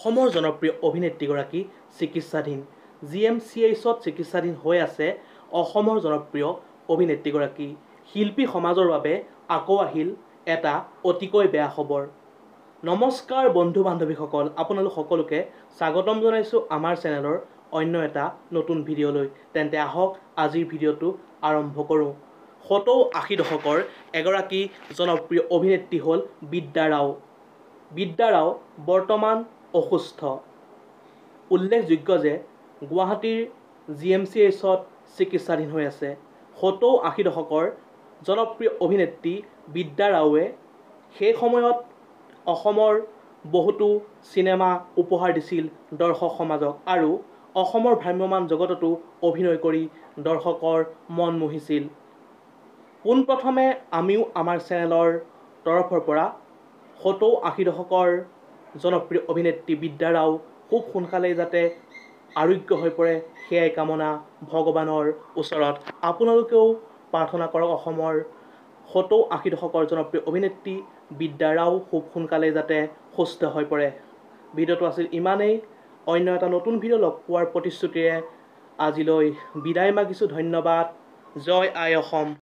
অসমৰ জনপ্ৰিয় অভিনেত্ৰীগৰাকী চিকিৎসাধীন। GMCHত চিকিৎসাধীন হৈ আছে অসমৰ জনপ্ৰিয় অভিনেত্ৰীগৰাকী। শিল্পী সমাজৰ বাবে আকৌ আহিল এটা অতিকৈ বেয়া খবৰ। নমস্কাৰ বন্ধু বান্ধৱীসকল, আপোনালোক সকলোকে স্বাগতম জনাইছোঁ আমাৰ চেনেলৰ অন্য এটা নতুন ভিডিঅ'লৈ। তেন্তে আহক আজিৰ ভিডিঅ'টো আৰম্ভ কৰোঁ। ৭০-৮০ দশকৰ এগৰাকী জনপ্ৰিয় অভিনেত্ৰী হ'ল বিদ্যা ৰাও। বিদ্যা ৰাও বৰ্তমান অসুস্থ। উল্লেখযোগ্য যে গুৱাহাটীৰ GMCHত চিকিৎসাধীন হৈ আছে। ৭০-৮০ দশকৰ জনপ্ৰিয় অভিনেত্ৰী বিদ্যা ৰাওৱে সেই সময়ত অসমৰ বহুতো চিনেমা উপহাৰ দিছিল দৰ্শক সমাজক আৰু অসমৰ ভ্ৰাম্যমান জগততো অভিনয় কৰি দৰ্শকৰ মন মুহিছিল। পোনপ্ৰথমে আমিও আমাৰ চেনেলৰ তৰফৰ পৰা ৭০-৮০ দশকৰ জনপ্ৰিয় অভিনেত্ৰী বিদ্যা ৰাও খুব সোনকালেই যাতে আৰোগ্য হৈ পৰে সেয়াই কামনা ভগৱানৰ ওচৰত। আপোনালোকেও প্ৰাৰ্থনা কৰক অসমৰ ৭০-৮০ দশকৰ জনপ্ৰিয় অভিনেত্ৰী বিদ্যা ৰাও খুব সোনকালেই যাতে সুস্থ হৈ পৰে। ভিডিঅ'টো আছিল ইমানেই। অন্য এটা নতুন ভিডিঅ' লগ পোৱাৰ প্ৰতিশ্ৰুতিৰে আজিলৈ বিদায় মাগিছোঁ। ধন্যবাদ। জয় আই অসম।